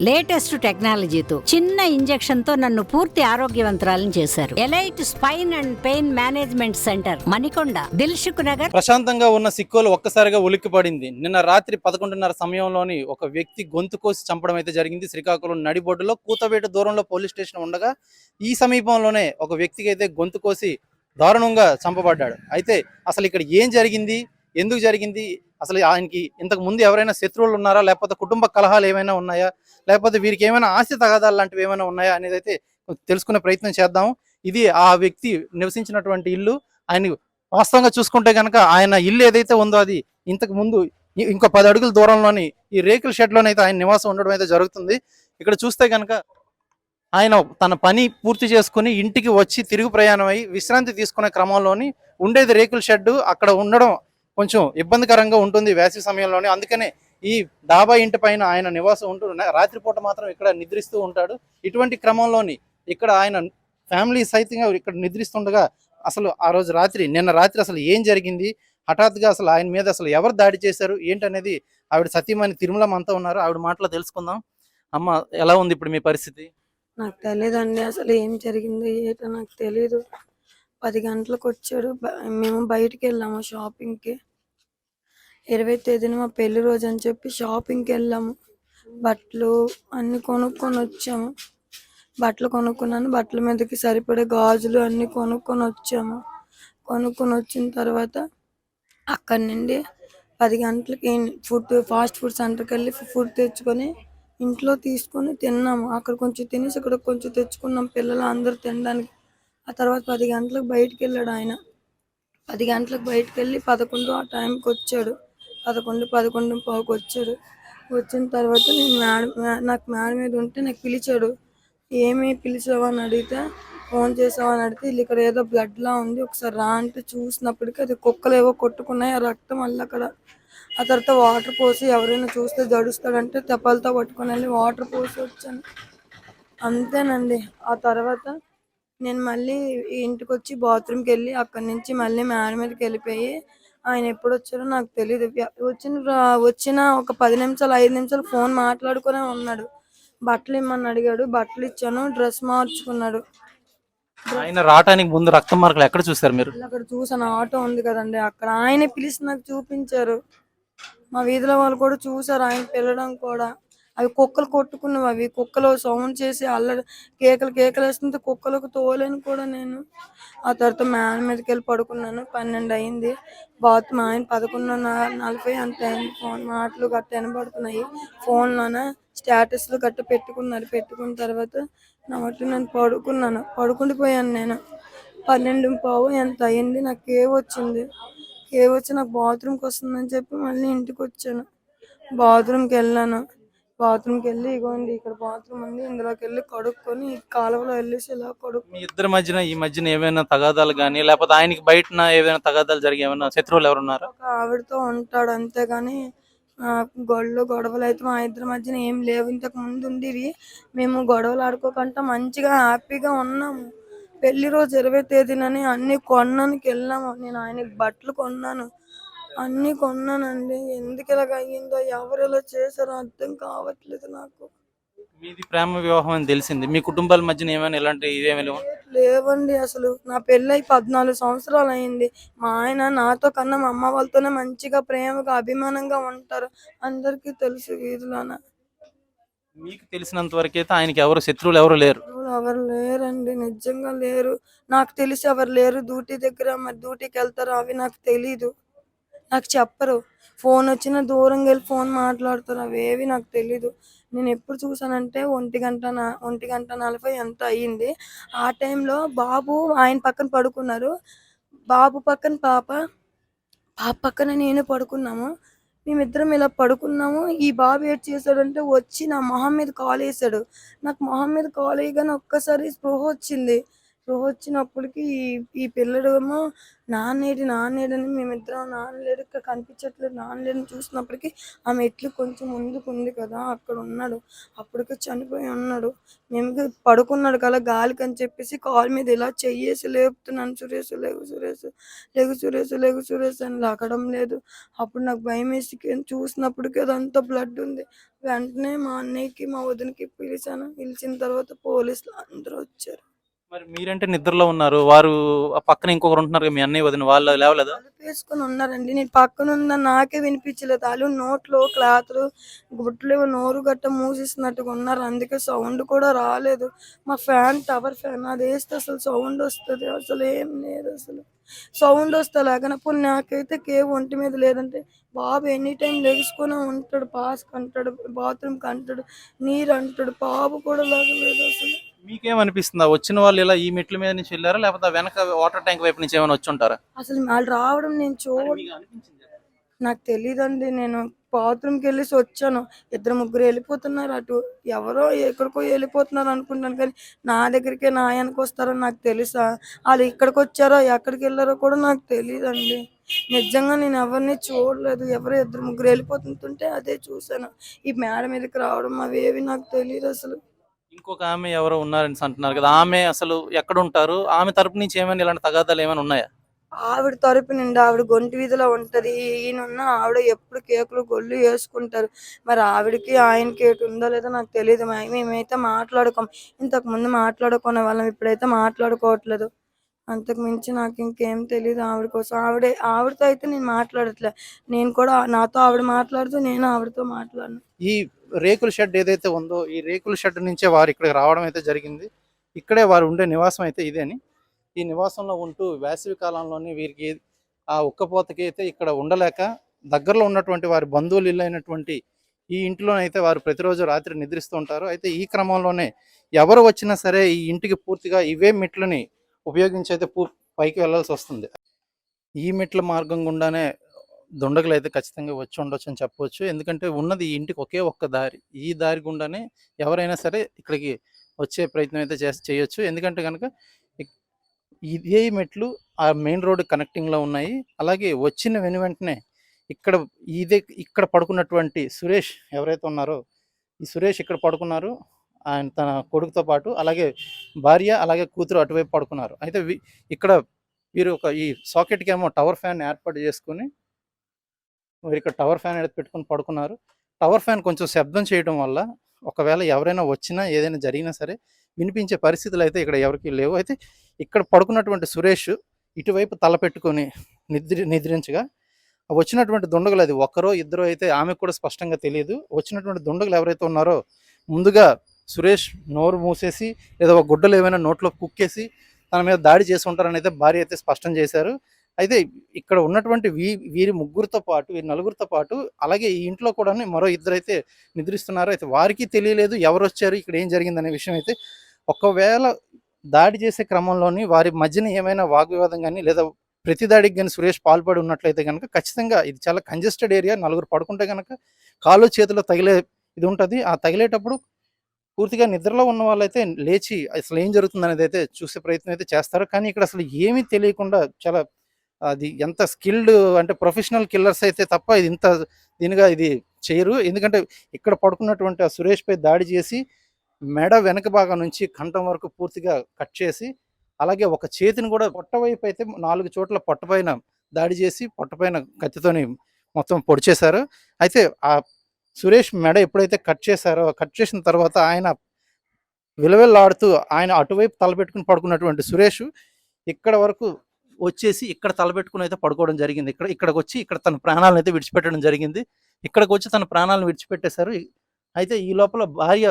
Latest టెక్నాలజీతో చిన్న injection తో నన్ను పూర్తి ఆరోగ్యవంతురాలను చేశారు. Elite spine and pain management centre, Manikonda, Dilsukh Nagar. ప్రశాంతంగా ఉన్న సిక్కోలు ఒక్కసారిగా ఉలిక్కిపడింది. నిన్న రాత్రి 11:30 సమయంలోని ఒక వ్యక్తి గొంతు కోసి చంపడం అయితే జరిగింది. శ్రీకాకుళం నడిబొడ్డులో కూతవేటు దూరంలో పోలీస్ స్టేషన్ ఉండగా ఈ సమీపంలోనే ఒక వ్యక్తికి అయితే గొంతు కోసి దారుణంగా చంపబడ్డాడు. అయితే అసలు ఇక్కడ ఏం జరిగింది, ఎందుకు జరిగింది, అసలు ఆయనకి ఇంతకు ముందు ఎవరైనా శత్రువులు ఉన్నారా, లేకపోతే కుటుంబ కలహాలు ఏమైనా ఉన్నాయా, లేకపోతే వీరికి ఏమైనా ఆస్తి తగాదాలు లాంటివి ఏమైనా ఉన్నాయా అనేది అయితే తెలుసుకునే ప్రయత్నం చేద్దాం. ఇది ఆ వ్యక్తి నివసించినటువంటి ఇల్లు. ఆయన వాస్తవంగా చూసుకుంటే కనుక ఆయన ఇల్లు ఏదైతే ఉందో అది ఇంతకు ముందు ఇంకో 10 అడుగుల దూరంలోని ఈ రేకుల షెడ్లోనైతే ఆయన నివాసం ఉండడం అయితే జరుగుతుంది. ఇక్కడ చూస్తే కనుక ఆయన తన పని పూర్తి చేసుకుని ఇంటికి వచ్చి తిరుగు ప్రయాణం అయ్యి విశ్రాంతి తీసుకునే క్రమంలోని ఉండేది రేకుల షెడ్. అక్కడ ఉండడం కొంచెం ఇబ్బందికరంగా ఉంటుంది వేసవి సమయంలోనే. అందుకనే ఈ డాబా ఇంటి పైన ఆయన నివాసం ఉంటూ రాత్రిపూట మాత్రం ఇక్కడ నిద్రిస్తూ ఉంటాడు. ఇటువంటి క్రమంలోని ఇక్కడ ఆయన ఫ్యామిలీ సైతంగా ఇక్కడ నిద్రిస్తుండగా అసలు ఆ రోజు నిన్న రాత్రి అసలు ఏం జరిగింది, హఠాత్తుగా అసలు ఆయన మీద అసలు ఎవరు దాడి చేశారు ఏంటనేది ఆవిడ సతీమణి తిరుమలమ్మ అంతా ఉన్నారు, ఆవిడ మాటలో తెలుసుకుందాం. అమ్మ, ఎలా ఉంది ఇప్పుడు మీ పరిస్థితి? నాకు తెలియదండి, అసలు ఏం జరిగిందో ఏటో నాకు తెలీదు. 10 గంటలకు వచ్చాడు. మేము బయటికి వెళ్ళాము షాపింగ్కి. 20వ తేదీన మా పెళ్లి రోజు అని చెప్పి షాపింగ్కి వెళ్ళాము. బట్టలు అన్నీ కొనుక్కొని వచ్చాము. బట్టలు కొనుక్కున్నాను, బట్టల మీదకి సరిపడే గాజులు అన్నీ కొనుక్కొని వచ్చాము. కొనుక్కొని వచ్చిన తర్వాత అక్కడి నుండి 10 గంటలకి ఫాస్ట్ ఫుడ్ సెంటర్కి వెళ్ళి ఫుడ్ తెచ్చుకొని ఇంట్లో తీసుకొని తిన్నాము. అక్కడ కొంచెం తినేసి ఇక్కడ కొంచెం తెచ్చుకున్నాం పిల్లలు అందరూ తినడానికి. ఆ తర్వాత 10 గంటలకు బయటికి వెళ్ళాడు ఆయన. 10 గంటలకు బయటికి వెళ్ళి 11 ఆ టైంకి వచ్చాడు. 11:15కి వచ్చాడు. వచ్చిన తర్వాత నాకు మేడ మీద ఉంటే నాకు పిలిచాడు. ఏమి పిలిచావా అని అడిగితే, ఫోన్ చేసావా అని అడిగితే, ఇక్కడ ఏదో బ్లడ్లా ఉంది ఒకసారి రా అంటే చూసినప్పటికీ అది కుక్కలు ఏవో కొట్టుకున్నాయి, ఆ రక్తం వల్ల అక్కడ. ఆ తర్వాత వాటర్ పోసి ఎవరైనా చూస్తే జడుస్తాడంటే తెప్పలతో పట్టుకొని వెళ్ళి వాటర్ పోసి వచ్చాను. అంతేనండి. ఆ తర్వాత నేను మళ్ళీ ఇంటికి వచ్చి బాత్రూమ్కి వెళ్ళి అక్కడి నుంచి మళ్ళీ మేడ మీదకి వెళ్ళిపోయి ఆయన ఎప్పుడు వచ్చారో నాకు తెలియదు. వచ్చిన ఒక 10 నిమిషాలు 5 నిమిషాలు ఫోన్ మాట్లాడుకునే ఉన్నాడు. బట్టలు ఇమ్మని అడిగాడు, బట్టలు ఇచ్చాను. డ్రెస్ మార్చుకున్నాడు. ఆయన రావడానికి ముందు రక్తం మార్కులు ఎక్కడ చూసారు మీరు? అక్కడ చూసాను, ఆటో ఉంది కదండి అక్కడ. ఆయనే పిలిచి నాకు చూపించారు. మా వీధిలో వాళ్ళు కూడా చూసారు ఆయన పిల్లడం కూడా. అవి కుక్కలు కొట్టుకున్నవి. అవి కుక్కలు సౌండ్ చేసి అల్లరి కేకలు వేస్తుంటే కుక్కలకు తోలేను కూడా నేను. ఆ తర్వాత మేడ మీదకి వెళ్ళి పడుకున్నాను. 12 అయింది. బాత్రూమ్ ఆయన 11:40 అంత అయింది. ఫోన్ మాటలు గట్ట వినబడుతున్నాయి. ఫోన్లోనే స్టేటస్లు గట్ట పెట్టుకున్నారు. పెట్టుకున్న తర్వాత నా మట్టు నేను పడుకుండిపోయాను. నేను 12:15 ఎంత అయింది. నాకు వచ్చింది. వచ్చి నాకు బాత్రూమ్కి వస్తుందని చెప్పి మళ్ళీ ఇంటికి వచ్చాను. బాత్రూమ్కి వెళ్ళాను. బాత్రూమ్కి వెళ్ళి ఇగోండి ఇక్కడ బాత్రూమ్ ఉంది, ఇందులోకి వెళ్ళి కడుక్కొని కాలువలో వెళ్ళేసి ఇలా మీ ఇద్దరి మధ్యన ఈ మధ్యన ఏమైనా తగాదాలు కానీ, లేకపోతే ఆయనకి బయట ఏమైనా తగాదాలు జరిగి ఏమైనా శత్రువులు ఎవరు ఉన్నారా? ఒక ఆవిడతో ఉంటాడు అంతేగాని గొడవలు అయితే మా ఇద్దరి మధ్యన ఏం లేవు. ఇంతకు ముందు ఉండేవి. మేము గొడవలు ఆడుకోకుండా మంచిగా హ్యాపీగా ఉన్నాము. పెళ్లి రోజు 20వ తేదీనని అన్ని కొనడానికి వెళ్ళాము. నేను ఆయనకి బట్టలు కొన్నాను, అన్ని కొన్నానండి. ఎందుకు ఇలాగ అయ్యిందో, ఎవరు ఇలా చేశారో అర్థం కావట్లేదు నాకు. మీది ప్రేమ వివాహం అని తెలిసింది. మీ కుటుంబాల మధ్యన ఏమైనా ఇలాంటి ఇదేమీ లేవండి. అసలు నా పెళ్ళై 14 సంవత్సరాలు అయింది. మా ఆయన నాతో కన్నా మా అమ్మ వాళ్ళతోనే మంచిగా ప్రేమగా అభిమానంగా ఉంటారు. అందరికీ తెలుసు వీధిలోన. మీకు తెలిసినంత వరకు అయితే ఆయనకి ఎవరు శత్రువులు ఎవరు లేరు? ఎవరు లేరండి, నిజంగా లేరు. నాకు తెలిసి ఎవరు లేరు. డ్యూటీ దగ్గర మరి డ్యూటీకి వెళ్తారు, అవి నాకు తెలీదు. నాకు చెప్పరు. ఫోన్ వచ్చినా దూరంగా వెళ్ళి ఫోన్ మాట్లాడతారు, అవేవి నాకు తెలీదు. నేను ఎప్పుడు చూసానంటే 1:40 ఎంత అయ్యింది. ఆ టైంలో బాబు ఆయన పక్కన పడుకున్నారు. బాబు పక్కన పాప పక్కన నేను పడుకున్నాము. మేమిద్దరం ఇలా పడుకున్నాము. ఈ బాబు ఏం చేశాడంటే వచ్చి నా మొహం మీద కాలు వేసాడు. నాకు మొహం మీద కాలు వేయగానే ఒక్కసారి స్పృహ వచ్చింది. స్పృహ వచ్చినప్పటికి ఈ పిల్లడేమో నాన్నేడని మేమిద్దరం నాన్నలేడు ఇక్కడ కనిపించట్లేదు నాన్నలేడని చూసినప్పటికి ఆ మెట్లు కొంచెం ముందుకు ఉంది కదా అక్కడ ఉన్నాడు. అప్పటికే చనిపోయి ఉన్నాడు. మేము పడుకున్నాడు కదా గాలికి అని చెప్పేసి కాలు మీద ఇలా చెయ్యేసి లేపుతున్నాను, సురేష్ లేగు సురేష్, లేగు సురేష్, లేగు సురేష్ అని లాగడం లేదు. అప్పుడు నాకు భయం వేసి చూసినప్పటికీ అదంతా బ్లడ్ ఉంది. వెంటనే మా అన్నయ్యకి మా వదినకి పిలిచాను. పిలిచిన తర్వాత పోలీసులు అందరూ వచ్చారు. మరి మీరంటే నిద్రలో ఉన్నారు, వారు ఆ పక్కన ఇంకొకరు ఉంటున్నారు మీ అన్నయ్య వదిన, వాళ్ళు లేవలేదా? తలుపేసుకొని ఉన్నారండి. నేను పక్కన ఉన్న నాకే వినిపించలేదు. వాళ్ళు నోట్లో క్లాతులు గుడ్లు నోరు గట్ట మూసేసినట్టుగా ఉన్నారు. అందుకే సౌండ్ కూడా రాలేదు. మా ఫ్యాన్ టవర్ ఫ్యాన్ అది వేస్తే అసలు సౌండ్ వస్తుంది, అసలు ఏం లేదు. అసలు సౌండ్ వస్తే లేకనప్పుడు నాకైతే ఒంటి మీద లేదంటే బాబు ఎనీ టైం లెగుసుకొని ఉంటాడు, పాస్కి అంటాడు, బాత్రూమ్కి అంటాడు, నీరు అంటాడు. బాబు కూడా లాగలేదు అసలు. మీకేమనిపిస్తుందా వచ్చిన వాళ్ళు ఇలా ఈ మెట్ల మీద నుంచి వెళ్ళారా, లేకపోతే వెనక వాటర్ ట్యాంక్ వైపు నుంచి ఏమైనా వచ్చి ఉంటారా? అసలు వాళ్ళు రావడం నేను నాకు తెలీదండి. నేను బాత్రూమ్కి వెళ్ళేసి వచ్చాను. ఇద్దరు ముగ్గురు వెళ్ళిపోతున్నారు అటు, ఎవరో ఎక్కడికో వెళ్ళిపోతున్నారు అనుకుంటాను. కానీ నా దగ్గరికే నా వెనక వస్తారని నాకు తెలుసా? వాళ్ళు ఇక్కడికి వచ్చారో ఎక్కడికి వెళ్ళారో కూడా నాకు తెలియదండి. నిజంగా నేను ఎవరిని చూడలేదు. ఎవరో ఇద్దరు ముగ్గురు వెళ్ళిపోతుంటే అదే చూసాను. ఈ మేడ మీదకి రావడం అవేవి నాకు తెలియదు అసలు. ఇంకొక ఆమె ఎవరో ఉన్నారని అంటున్నారు కదా, ఆమె అసలు ఎక్కడ ఉంటారు? ఆమె తరపు నుంచి ఏమైనా ఇలాంటి తగాదాలు ఏమైనా ఉన్నాయా? ఆవిడ తరపు నుండి ఆవిడ గొంటి వీధిలో ఉంటది. ఈయనున్న ఆవిడ ఎప్పుడు కేకులు గొల్లు వేసుకుంటారు. మరి ఆవిడకి ఆయనకి ఏటు ఉందో లేదో నాకు తెలియదు. మేమైతే మాట్లాడుకోం. ఇంతకు ముందు మాట్లాడుకునే వాళ్ళం, ఇప్పుడైతే మాట్లాడుకోవట్లేదు. అంతకు మించి నాకు ఇంకేం తెలియదు ఆవిడ కోసం. ఆవిడతో అయితే నేను మాట్లాడట్లే. నేను కూడా నాతో ఆవిడ మాట్లాడుతూ నేను ఆవిడతో మాట్లాడను. ఈ రేకుల షెడ్ ఏదైతే ఉందో, ఈ రేకుల షెడ్ నుంచే వారు ఇక్కడికి రావడం అయితే జరిగింది. ఇక్కడే వారు ఉండే నివాసం అయితే ఇదేని. ఈ నివాసంలో ఉంటూ వేసవి కాలంలోని వీరికి ఆ ఉక్కపోతకి అయితే ఇక్కడ ఉండలేక దగ్గరలో ఉన్నటువంటి వారి బంధువులు ఇల్లు అయినటువంటి ఈ ఇంట్లోనైతే వారు ప్రతిరోజు రాత్రి నిద్రిస్తూ ఉంటారు. అయితే ఈ క్రమంలోనే ఎవరు వచ్చినా సరే ఈ ఇంటికి పూర్తిగా ఇవే మెట్లని ఉపయోగించి అయితే పైకి వెళ్ళాల్సి వస్తుంది. ఈ మెట్ల మార్గం గుండానే దుండగులు అయితే ఖచ్చితంగా వచ్చి ఉండొచ్చు అని చెప్పవచ్చు. ఎందుకంటే ఉన్నది ఈ ఇంటికి ఒకే ఒక్క దారి. ఈ దారి గుండానే ఎవరైనా సరే ఇక్కడికి వచ్చే ప్రయత్నం అయితే చేయొచ్చు. ఎందుకంటే కనుక ఇదే మెట్లు ఆ మెయిన్ రోడ్ కనెక్టింగ్లో ఉన్నాయి. అలాగే వచ్చిన వెంటనే ఇక్కడ పడుకున్నటువంటి సురేష్ ఎవరైతే ఉన్నారో, ఈ సురేష్ ఇక్కడ పడుకున్నారు. ఆయన తన కొడుకుతో పాటు, అలాగే భార్య, అలాగే కూతురు అటువైపు పడుకున్నారు. అయితే ఇక్కడ వీరు ఈ సాకెట్కి ఏమో టవర్ ఫ్యాన్ ఏర్పాటు చేసుకుని వీరు ఇక్కడ టవర్ ఫ్యాన్ అనేది పెట్టుకుని పడుకున్నారు. టవర్ ఫ్యాన్ కొంచెం శబ్దం చేయడం వల్ల ఒకవేళ ఎవరైనా వచ్చినా ఏదైనా జరిగినా సరే వినిపించే పరిస్థితులు అయితే ఇక్కడ ఎవరికి లేవు. అయితే ఇక్కడ పడుకున్నటువంటి సురేష్ ఇటువైపు తల పెట్టుకొని నిద్రించగా వచ్చినటువంటి దుండగులు, అది ఒకరో ఇద్దరో అయితే ఆమెకు కూడా స్పష్టంగా తెలియదు. వచ్చినటువంటి దుండగులు ఎవరైతే ఉన్నారో ముందుగా సురేష్ నోరు మూసేసి లేదా ఒక గుడ్డలు ఏమైనా నోట్లో కుక్కేసి తన మీద దాడి చేసి ఉంటారని అయితే భార్య అయితే స్పష్టం చేశారు. అయితే ఇక్కడ ఉన్నటువంటి వీరి ముగ్గురితో పాటు, వీరి నలుగురితో పాటు, అలాగే ఈ ఇంట్లో కూడా మరో ఇద్దరైతే నిద్రిస్తున్నారు. అయితే వారికి తెలియలేదు ఎవరు వచ్చారు, ఇక్కడ ఏం జరిగిందనే విషయం అయితే. ఒకవేళ దాడి చేసే క్రమంలోని వారి మధ్యన ఏమైనా వాగ్వివాదం కానీ లేదా ప్రతి దాడికి కానీ సురేష్ పాల్పడి ఉన్నట్లయితే కనుక ఖచ్చితంగా ఇది చాలా కంజెస్టెడ్ ఏరియా. నలుగురు పడుకుంటే కనుక కాళ్ళు చేతులు తగిలే ఇది ఉంటుంది. ఆ తగిలేటప్పుడు పూర్తిగా నిద్రలో ఉన్న వాళ్ళైతే లేచి అసలు ఏం జరుగుతుంది అనేది అయితే చూసే ప్రయత్నం అయితే చేస్తారు. కానీ ఇక్కడ అసలు ఏమీ తెలియకుండా చాలా అది ఎంత స్కిల్డ్ అంటే ప్రొఫెషనల్ కిల్లర్స్ అయితే తప్ప ఇది ఇంత దీనిగా ఇది చేయరు. ఎందుకంటే ఇక్కడ పడుకున్నటువంటి ఆ సురేష్ పై దాడి చేసి మెడ వెనక భాగం నుంచి కంఠం వరకు పూర్తిగా కట్ చేసి, అలాగే ఒక చేతిని కూడా పొట్టవైపు అయితే 4 చోట్ల పొట్టపైన దాడి చేసి పొట్టపైన కత్తితోని మొత్తం పొడి చేశారు. అయితే ఆ సురేష్ మెడ ఎప్పుడైతే కట్ చేశారో, కట్ చేసిన తర్వాత ఆయన విలవిల్లాడుతూ ఆయన అటువైపు తలపెట్టుకుని పడుకున్నటువంటి సురేష్ ఇక్కడ వరకు వచ్చేసి ఇక్కడ తలపెట్టుకుని అయితే పడుకోవడం జరిగింది. ఇక్కడికి వచ్చి ఇక్కడ తన ప్రాణాలను అయితే విడిచిపెట్టడం జరిగింది. ఇక్కడికి వచ్చి తన ప్రాణాలను విడిచిపెట్టేశారు. అయితే ఈ లోపల భార్య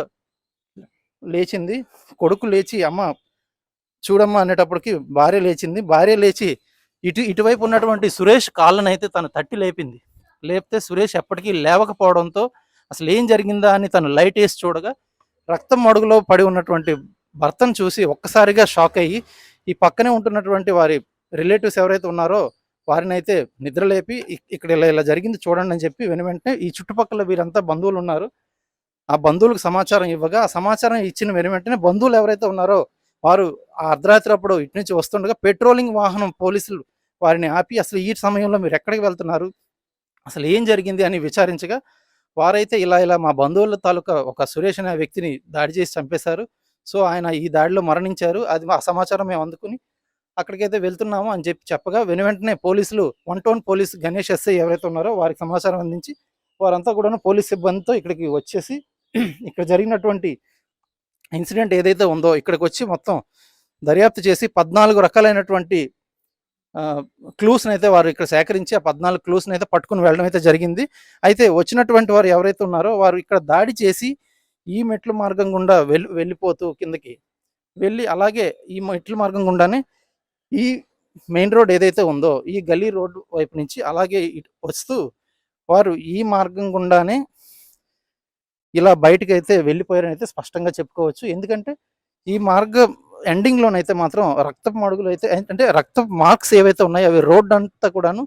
లేచింది. కొడుకు లేచి అమ్మ చూడమ్మా అనేటప్పటికి భార్య లేచింది. భార్య లేచి ఇటువైపు ఉన్నటువంటి సురేష్ కాళ్ళను అయితే తను తట్టి లేపింది. లేపితే సురేష్ ఎప్పటికీ లేవకపోవడంతో అసలు ఏం జరిగిందా అని తను లైట్ వేసి చూడగా రక్తం మడుగులో పడి ఉన్నటువంటి భర్తను చూసి ఒక్కసారిగా షాక్ అయ్యి ఈ పక్కనే ఉంటున్నటువంటి వారి రిలేటివ్స్ ఎవరైతే ఉన్నారో వారిని అయితే నిద్రలేపి ఇక్కడ ఇలా జరిగింది చూడండి అని చెప్పి వెంటనే ఈ చుట్టుపక్కల వీరంతా బంధువులు ఉన్నారు. ఆ బంధువులకు సమాచారం ఇవ్వగా ఆ సమాచారం ఇచ్చిన వెంటనే బంధువులు ఎవరైతే ఉన్నారో వారు ఆ అర్ధరాత్రి అప్పుడు ఇటు నుంచి వస్తుండగా పెట్రోలింగ్ వాహనం పోలీసులు వారిని ఆపి అసలు ఈ సమయంలో మీరు ఎక్కడికి వెళ్తున్నారు, అసలు ఏం జరిగింది అని విచారించగా వారైతే ఇలా మా బంధువుల తాలూకా ఒక సురేష్ అనే వ్యక్తిని దాడి చేసి చంపేశారు. సో ఆయన ఈ దాడిలో మరణించారు. అది ఆ సమాచారం మేము అందుకుని అక్కడికైతే వెళ్తున్నాము అని చెప్పగా వెనువెంటనే పోలీసులు 1 టౌన్ పోలీస్ గణేష్ ఎస్ఐ ఎవరైతే ఉన్నారో వారికి సమాచారం అందించి వారంతా కూడాను పోలీస్ సిబ్బందితో ఇక్కడికి వచ్చేసి ఇక్కడ జరిగినటువంటి ఇన్సిడెంట్ ఏదైతే ఉందో ఇక్కడికి వచ్చి మొత్తం దర్యాప్తు చేసి 14 రకాలైనటువంటి క్లూస్ని అయితే వారు ఇక్కడ సేకరించి ఆ 14 క్లూస్ని అయితే పట్టుకుని వెళ్ళడం అయితే జరిగింది. అయితే వచ్చినటువంటి వారు ఎవరైతే ఉన్నారో వారు ఇక్కడ దాడి చేసి ఈ మెట్ల మార్గం గుండా వెళ్ళిపోతూ కిందకి వెళ్ళి అలాగే ఈ మెట్ల మార్గం గుండానే ఈ మెయిన్ రోడ్ ఏదైతే ఉందో ఈ గల్లీ రోడ్ వైపు నుంచి అలాగే వస్తూ వారు ఈ మార్గం గుండానే ఇలా బయటకైతే వెళ్ళిపోయారని అయితే స్పష్టంగా చెప్పుకోవచ్చు. ఎందుకంటే ఈ మార్గం ఎండింగ్లోనైతే మాత్రం రక్తపు మడుగులు అయితే అంటే రక్తపు మార్క్స్ ఏవైతే ఉన్నాయో అవి రోడ్ అంతా కూడాను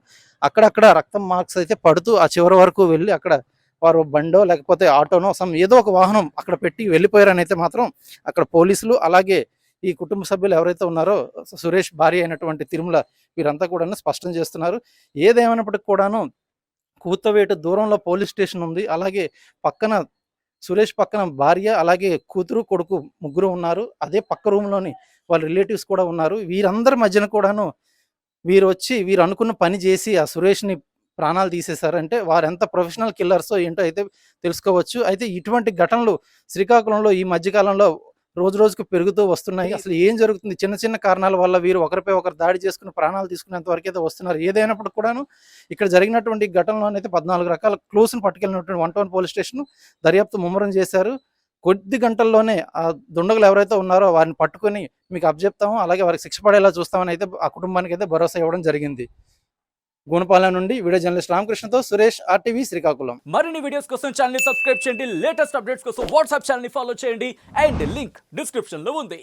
అక్కడక్కడ రక్తం మార్క్స్ అయితే పడుతూ ఆ చివరి వరకు వెళ్ళి అక్కడ వారు బండో లేకపోతే ఆటోనో ఏదో ఒక వాహనం అక్కడ పెట్టి వెళ్ళిపోయారని అయితే మాత్రం అక్కడ పోలీసులు అలాగే ఈ కుటుంబ సభ్యులు ఎవరైతే ఉన్నారో సురేష్ భార్య అయినటువంటి తిరుమల వీరంతా కూడా స్పష్టం చేస్తున్నారు. ఏదేమైనప్పటికి కూడాను కూతవేటు దూరంలో పోలీస్ స్టేషన్ ఉంది. అలాగే పక్కన సురేష్ పక్కన భార్య అలాగే కూతురు కొడుకు ముగ్గురు ఉన్నారు. అదే పక్క రూమ్లోని వాళ్ళ రిలేటివ్స్ కూడా ఉన్నారు. వీరందరి మధ్యన కూడాను వీరు అనుకున్న పని చేసి ఆ సురేష్ని ప్రాణాలు తీసేశారంటే వారు ఎంత ప్రొఫెషనల్ కిల్లర్సో ఏంటో అయితే తెలుసుకోవచ్చు. అయితే ఇటువంటి ఘటనలు శ్రీకాకుళంలో ఈ మధ్యకాలంలో రోజు రోజుకు పెరుగుతూ వస్తున్నాయి. అసలు ఏం జరుగుతుంది, చిన్న చిన్న కారణాల వల్ల వీరు ఒకరిపై ఒకరు దాడి చేసుకుని ప్రాణాలు తీసుకునేంత వరకు అయితే వస్తున్నారు. ఏదైనప్పుడు కూడాను ఇక్కడ జరిగినటువంటి ఘటనలోనైతే 14 రకాల క్లూస్ను పట్టుకెళ్ళినటువంటి 1 టౌన్ పోలీస్ స్టేషన్ దర్యాప్తు ముమ్మరం చేశారు. కొద్ది గంటల్లోనే ఆ దుండగులు ఎవరైతే ఉన్నారో వారిని పట్టుకొని మీకు అప్పచెప్తాము, అలాగే వారికి శిక్ష పడేలా చూస్తామని అయితే ఆ కుటుంబానికి అయితే భరోసా ఇవ్వడం జరిగింది. గుణపాలెం నుండి వీడియో జర్నలిస్ట్ రామకృష్ణతో సురేష్, RTV శ్రీకాకుళం. మరిన్ని వీడియోస్ కోసం ఛానల్ ని సబ్స్క్రైబ్ చేయండి, లేటెస్ట్ అప్డేట్స్ కోసం వాట్సాప్ ఛానల్ ని ఫాలో చేయండి అండ్ లింక్ డిస్క్రిప్షన్ లో ఉంది.